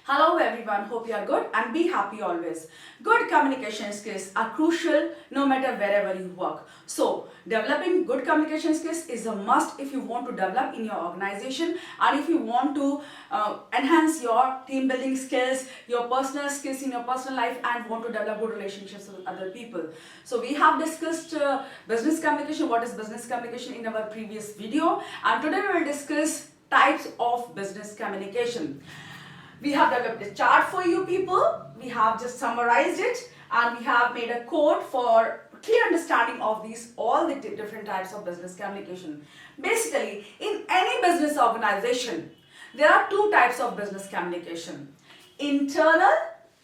Hello everyone, hope you are good and be happy always. Good communication skills are crucial no matter wherever you work. So, developing good communication skills is a must if you want to develop in your organization and if you want to enhance your team building skills, your personal skills in your personal life and want to develop good relationships with other people. So, we have discussed business communication, what is business communication in our previous video, and today we will discuss types of business communication. We have developed a chart for you people. We have just summarized it and we have made a code for clear understanding of these all the different types of business communication. Basically, in any business organization, there are two types of business communication: internal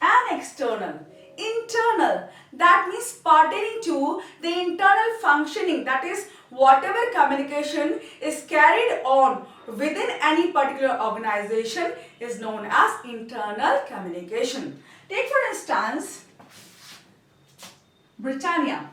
and external. Internal, that means pertaining to the internal functioning, that is whatever communication is carried on within any particular organization is known as internal communication. Take for instance Britannia.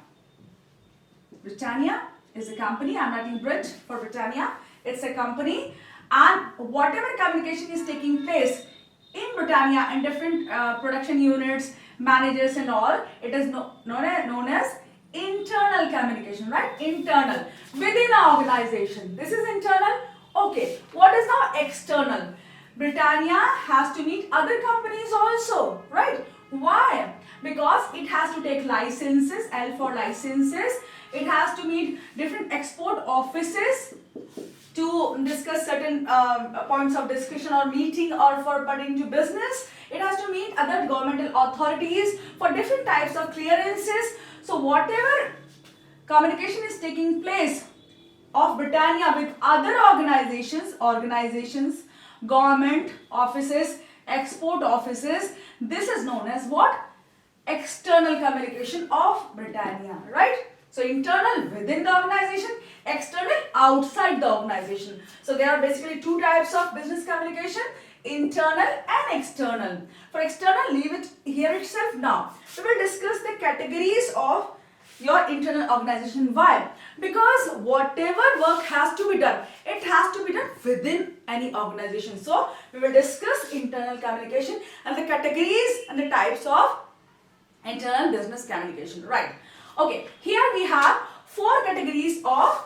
Britannia is a company. I'm writing Brit for Britannia. It's a company, and whatever communication is taking place in Britannia in different production units, managers and all, it is known as internal communication, right? Internal, within our organization. This is internal. Okay, what is now external? Britannia has to meet other companies also, right? Why? Because it has to take licenses, L for licenses. It has to meet different export offices to discuss certain points of discussion or meeting or for pertaining to business. It has to meet other governmental authorities for different types of clearances. So whatever communication is taking place of Britannia with other organizations, government offices, export offices, this is known as what? External communication of Britannia, right? So internal within the organization, external outside the organization. So there are basically two types of business communication: internal and external. For external, leave it here itself now. We will discuss the categories of your internal organization. Why? Because whatever work has to be done, it has to be done within any organization. So we will discuss internal communication and the categories and the types of internal business communication, right? Okay, here we have four categories of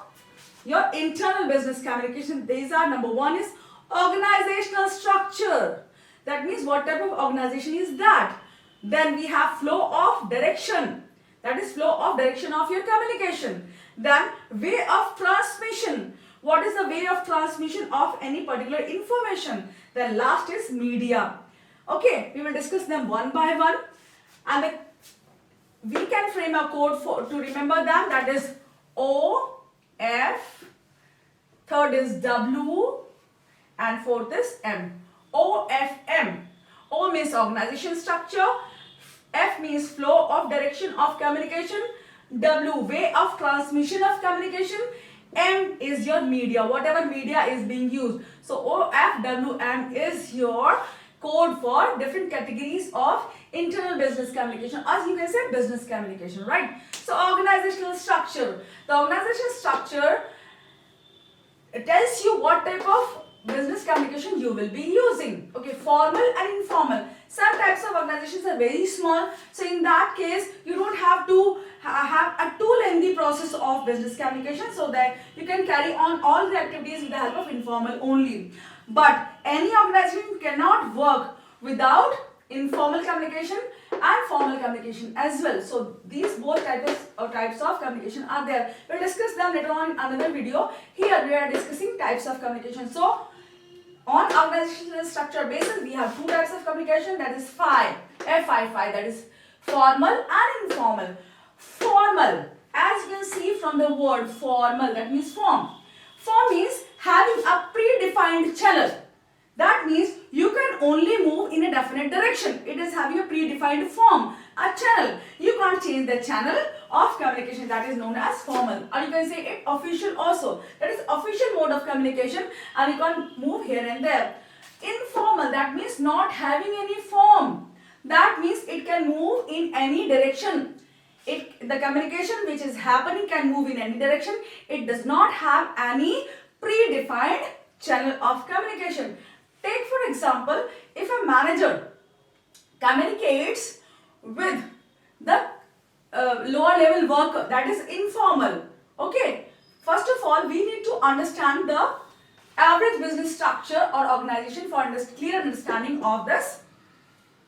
your internal business communication. These are: number one is organizational structure. That means what type of organization is that? Then we have flow of direction. That is flow of direction of your communication. Then way of transmission. What is the way of transmission of any particular information? Then last is media. Okay, we will discuss them one by one, and we can frame a code to remember them. That is O, F, third is W, and fourth is M. O, F, M. O means organization structure. F means flow of direction of communication. W, way of transmission of communication. M is your media, whatever media is being used. So O, F, W, M is your code for different categories of internal business communication, as you can say business communication, right? So organizational structure. The organizational structure, it tells you what type of business communication you will be using. Okay, formal and informal. Some types of organizations are very small, so in that case you don't have to have a too lengthy process of business communication, so that you can carry on all the activities with the help of informal only. But any organization cannot work without informal communication and formal communication as well. So these both types of communication are there. We'll discuss them later on in another video. Here we are discussing types of communication. So on organizational structure basis, we have two types of communication, that is FI, that is formal and informal. Formal, as you can see from the word formal, that means form. Form means having a predefined channel. That means you can only move in a definite direction. It is having a predefined form, a channel. You can't change the channel of communication. That is known as formal. Or you can say it official also. That is official mode of communication, and you can move here and there. Informal, that means not having any form. That means it can move in any direction. The communication which is happening can move in any direction. It does not have any predefined channel of communication. Take for example, if a manager communicates with the lower level worker, that is informal. Okay, first of all we need to understand the average business structure or organization for clear understanding of this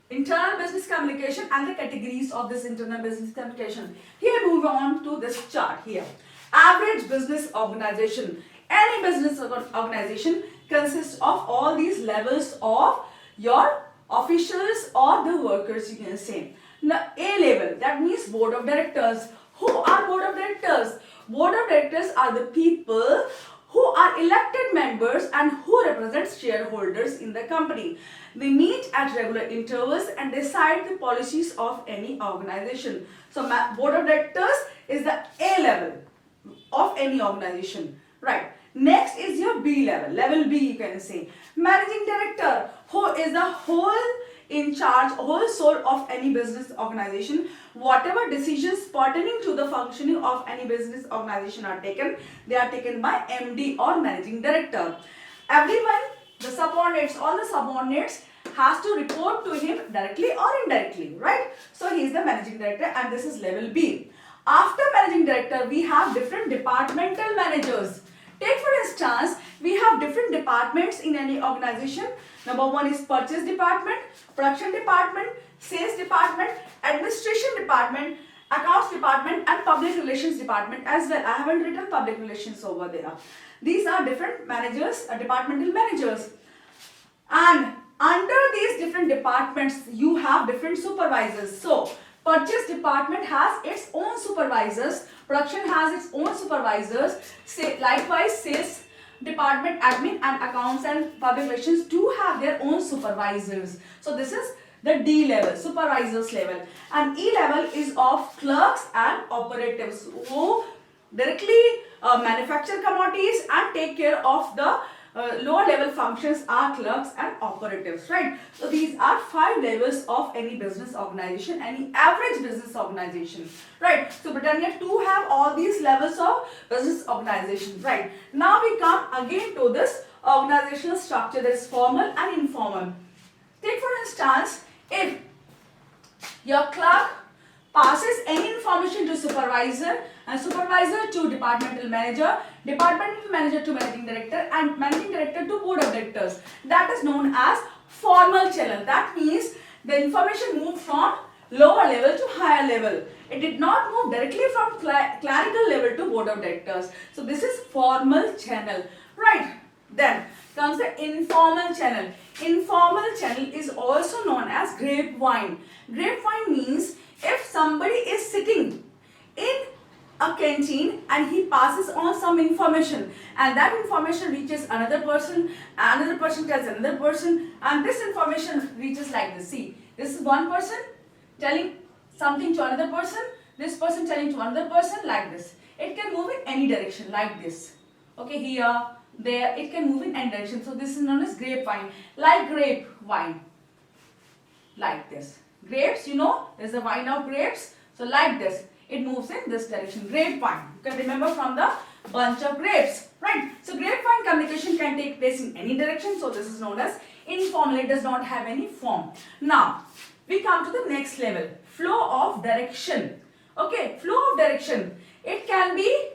internal business communication and the categories of this internal business communication. Here move on to this chart here. Average business organization. Any business organization consists of all these levels of your officials or the workers, you can say. Now A level, that means board of directors. Who are board of directors? Board of directors are the people who are elected members and who represent shareholders in the company. They meet at regular intervals and decide the policies of any organization. So board of directors is the A level of any organization, right? Next is your B level, level B you can say. Managing director, who is the whole in charge, whole soul of any business organization. Whatever decisions pertaining to the functioning of any business organization are taken, they are taken by MD or managing director. Everyone, the subordinates, all the subordinates has to report to him directly or indirectly, right? So he is the managing director and this is level B. After managing director, we have different departmental managers. Take for instance, we have different departments in any organization. Number one is purchase department, production department, sales department, administration department, accounts department and public relations department as well. I haven't written public relations over there. These are different managers, departmental managers. And under these different departments, you have different supervisors. So, purchase department has its own supervisors, production has its own supervisors, likewise sales department, admin and accounts and public relations do have their own supervisors. So this is the D level, supervisors level, and E level is of clerks and operatives who directly manufacture commodities and take care of the lower level functions are clerks and operatives, right? So these are 5 levels of any business organization, any average business organization, right? So Britannia do have all these levels of business organization, right? Now we come again to this organizational structure, that is formal and informal. Take for instance, if your clerk passes any information to supervisor and supervisor to departmental manager to managing director and managing director to board of directors, that is known as formal channel. That means the information moved from lower level to higher level. It did not move directly from clerical level to board of directors. So this is formal channel, right? Then comes the informal channel. Informal channel is also known as grapevine. Grapevine means if somebody is sitting in a canteen and he passes on some information and that information reaches another person tells another person and this information reaches like this. See, this is one person telling something to another person, this person telling to another person like this. It can move in any direction like this. Okay, here, there, it can move in any direction. So this is known as grapevine, like grapevine, like this. Grapes, you know, there's a vine of grapes. So like this, it moves in this direction. Grapevine, you can remember from the bunch of grapes, right? So grapevine communication can take place in any direction. So this is known as informal. It does not have any form. Now, we come to the next level, flow of direction. Okay, flow of direction. It can be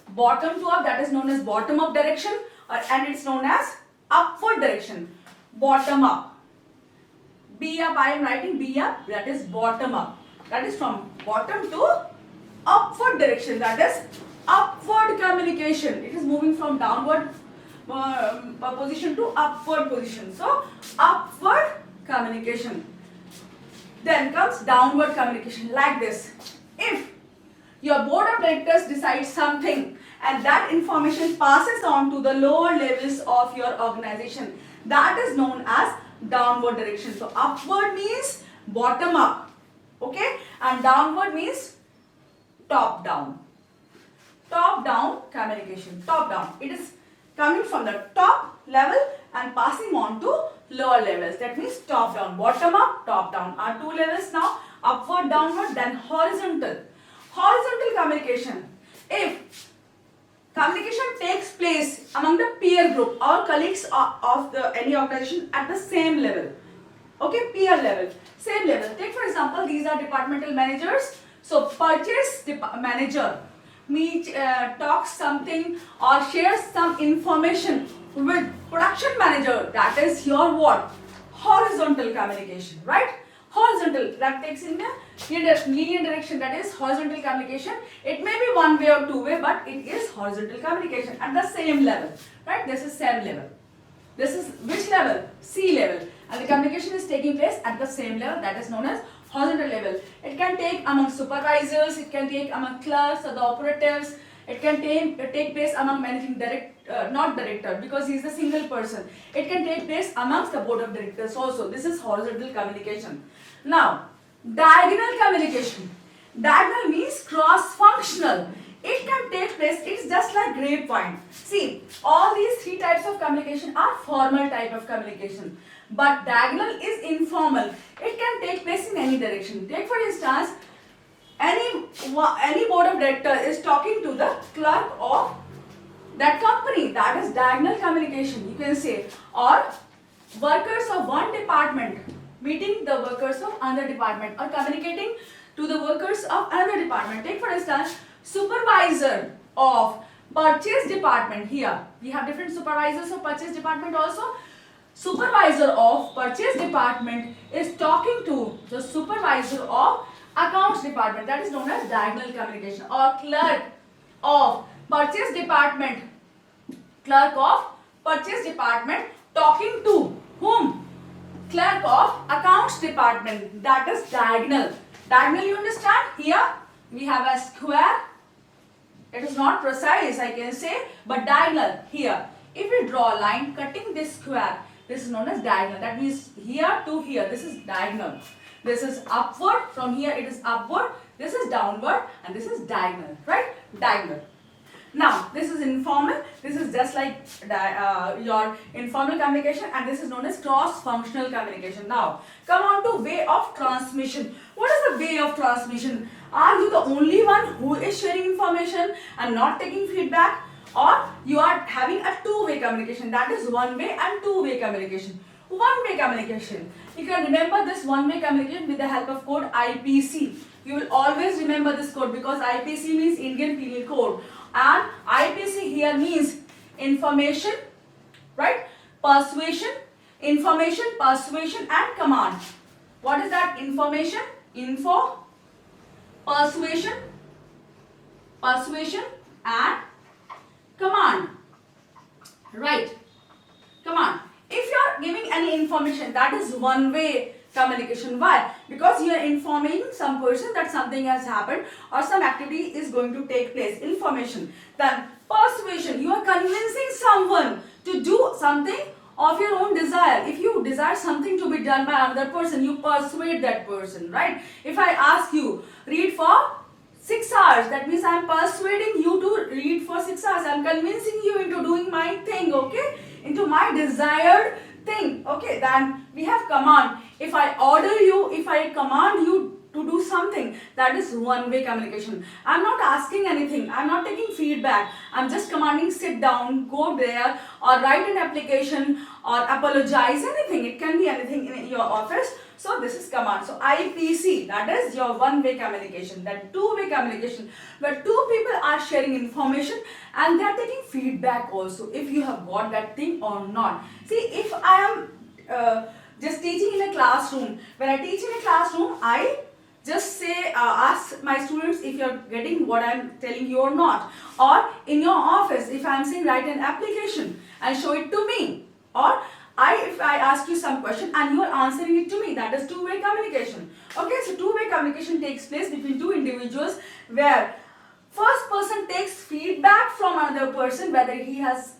bottom to up, that is known as bottom up direction, and it's known as upward direction. Bottom up. B up, I am writing B up, that is bottom up. That is from bottom to upward direction, that is upward communication. It is moving from downward position to upward position. So, upward communication. Then comes downward communication like this. If your board of directors decides something and that information passes on to the lower levels of your organization, that is known as downward direction. So upward means bottom up, okay, and downward means top down. Top down communication, top down. It is coming from the top level and passing on to lower levels. That means top down. Bottom up, top down are 2 levels now. Upward, downward, then horizontal. Horizontal communication. If communication takes place among the peer group or colleagues of any organization at the same level. Okay, peer level, same level. Take for example, these are departmental managers. So purchase manager talks something or shares some information with production manager. That is your what? Horizontal communication, right? Horizontal, that takes in the linear direction, that is horizontal communication. It may be one way or two way, but it is horizontal communication at the same level, right? This is same level. This is which level? C level. And the communication is taking place at the same level, that is known as horizontal level. It can take among supervisors, it can take among clerks or the operatives, it can take place among managing not director, because he is a single person. It can take place amongst the board of directors also. This is horizontal communication. Now, diagonal communication. Diagonal means cross-functional. It can take place, it's just like grapevine. See, all these three types of communication are formal type of communication. But diagonal is informal. It can take place in any direction. Take for instance, any board of director is talking to the clerk of that company. That is diagonal communication, you can say. Or workers of one department meeting the workers of another department, or communicating to the workers of another department. Take for instance, supervisor of purchase department. Here we have different supervisors of purchase department also. Supervisor of purchase department is talking to the supervisor of accounts department. That is known as diagonal communication. Or clerk of purchase department. Clerk of purchase department talking to whom? Clerk of accounts department. That is diagonal. Diagonal, you understand? Here we have a square. It is not precise, I can say, but diagonal. Here, if we draw a line cutting this square, this is known as diagonal. That means here to here, this is diagonal. This is upward, from here it is upward, this is downward, and this is diagonal, right? Diagonal. Now, this is informal. This is just like your informal communication, and this is known as cross-functional communication. Now, come on to way of transmission. What is the way of transmission? Are you the only one who is sharing information and not taking feedback? Or you are having a two-way communication? That is one-way and two-way communication. One-way communication. You can remember this one-way communication with the help of code IPC. You will always remember this code because IPC means Indian Penal Code. And IPC here means information, right? Persuasion, information, persuasion and command. What is that? Information, info, persuasion, persuasion and command. Right? Command. If you are giving any information, that is one way communication. Why? Because you are informing some person that something has happened or some activity is going to take place. Information. Then persuasion. You are convincing someone to do something of your own desire. If you desire something to be done by another person, you persuade that person, right? If I ask you, read for 6 hours, that means I am persuading you to read for 6 hours. I am convincing you into doing my thing, okay? Into my desired thing, okay? Then we have command. If I order you, if I command you to do something, that is one-way communication. I am not asking anything. I am not taking feedback. I am just commanding, sit down, go there, or write an application, or apologize, anything. It can be anything in your office. So this is command. So IPC, that is your one-way communication. That two-way communication, where two people are sharing information and they are taking feedback also, if you have got that thing or not. See, if I am just teaching in a classroom, when I teach in a classroom, I just say, ask my students if you are getting what I am telling you or not. Or in your office, if I am saying write an application and show it to me. Or if I ask you some question and you are answering it to me, that is two-way communication. Okay, so two-way communication takes place between two individuals where first person takes feedback from another person whether he has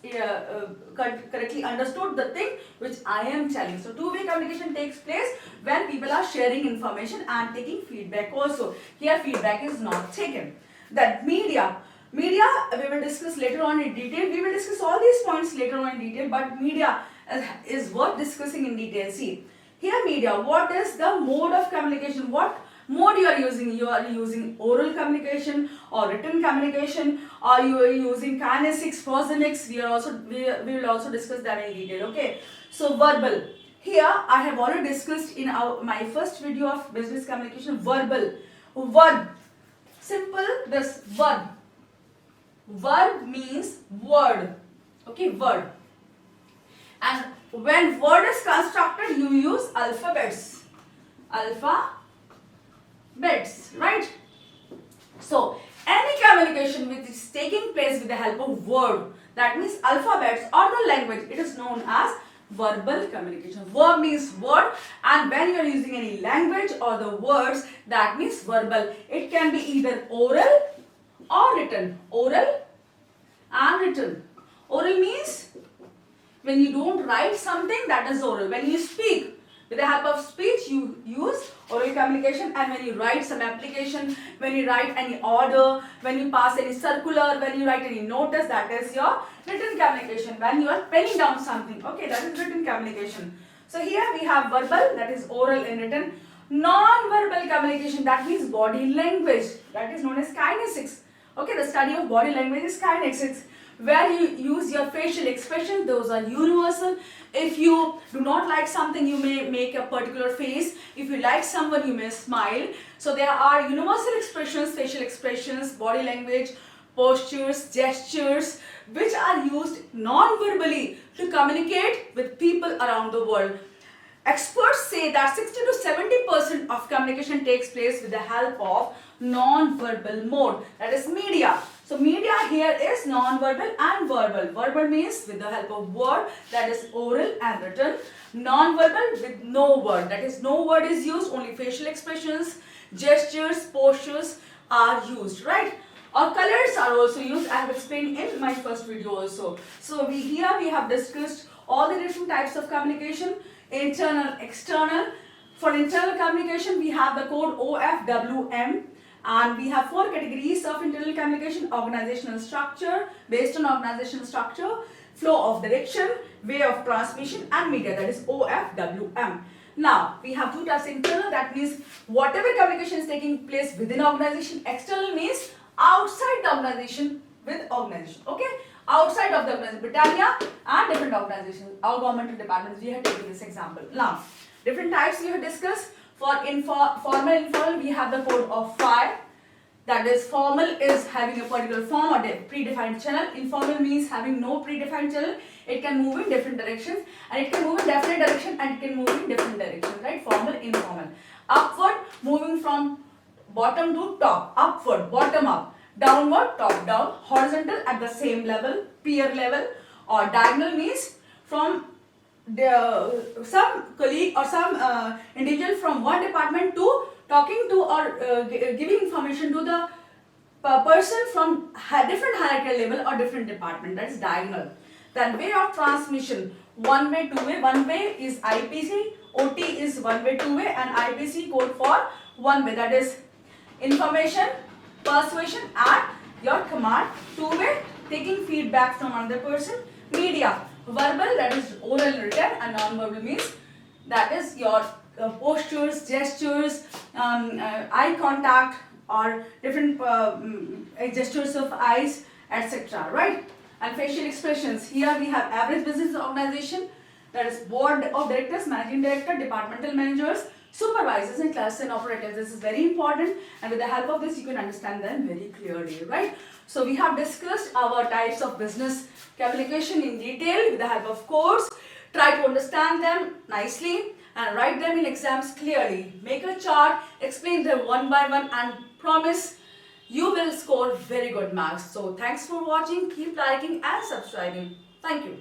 correctly understood the thing which I am telling. So two-way communication takes place when people are sharing information and taking feedback also. Here feedback is not taken. That media, we will discuss later on in detail. We will discuss all these points later on in detail, but media is worth discussing in detail. See, here media, what is the mode of communication? What mode you are using oral communication or written communication, or you are using kinesics, prosemics. We will also discuss that in detail. Okay, so verbal. Here I have already discussed in my first video of business communication. Verbal, verb, simple. This verb means word. Okay, word. And when word is constructed, you use alphabets. Alphabets, right? So, any communication which is taking place with the help of word, that means alphabets or the language, it is known as verbal communication. Verb means word, and when you are using any language or the words, that means verbal. It can be either oral or written. Oral and written. Oral means when you don't write something, that is oral. When you speak, with the help of speech, you use oral communication. And when you write some application, when you write any order, when you pass any circular, when you write any notice, that is your written communication. When you are penning down something, okay, that is written communication. So here we have verbal, that is oral and written. Non-verbal communication, that means body language, that is known as kinesics. Okay, the study of body language is kinesics, where you use your facial expressions. Those are universal. If you do not like something, you may make a particular face. If you like someone, you may smile. So there are universal expressions, facial expressions, body language, postures, gestures, which are used non-verbally to communicate with people around the world. Experts say that 60 to 70% of communication takes place with the help of non-verbal mode, that is media. So media here is non-verbal and verbal. Verbal means with the help of word, that is oral and written. Non-verbal with no word, that is no word is used, only facial expressions, gestures, postures are used, right? Or colors are also used. I have explained in my first video also. So here we have discussed all the different types of communication. Internal, external. For internal communication, we have the code OFWM, and we have 4 categories of internal communication: organizational structure, based on organizational structure, flow of direction, way of transmission, and media, that is OFWM. Now, we have 2 types of internal, that means whatever communication is taking place within organization. External means outside the organization with organization, okay? Outside of the organization, Britannia and different organizations, our governmental departments, we have taken this example. Now, different types we have discussed. For formal, informal, we have the code of 5. That is, formal is having a particular form or predefined channel. Informal means having no predefined channel. It can move in different directions, and it can move in definite direction, and it can move in different directions, right? Formal, informal. Upward, moving from bottom to top. Upward, bottom up. Downward, top down. Horizontal, at the same level, peer level. Or diagonal means from some colleague or some individual from one department to talking to or giving information to the person from different hierarchical level or different department. That is diagonal. Then way of transmission: one way, two way. One way is IPC, OT is one way, two way, and IPC code for one way. That is information, persuasion, and your command. Two way, taking feedback from another person. Media: verbal, that is oral, written, and non-verbal means that is your postures, gestures, eye contact, or different gestures of eyes, etc. Right? And facial expressions. Here we have average business organization, that is board of directors, managing director, departmental managers, supervisors, and cluster and operators. This is very important, and with the help of this you can understand them very clearly, right? So we have discussed our types of business communication in detail with the help of codes. Try to understand them nicely and write them in exams clearly. Make a chart, explain them one by one, and promise you will score very good marks. So thanks for watching. Keep liking and subscribing. Thank you.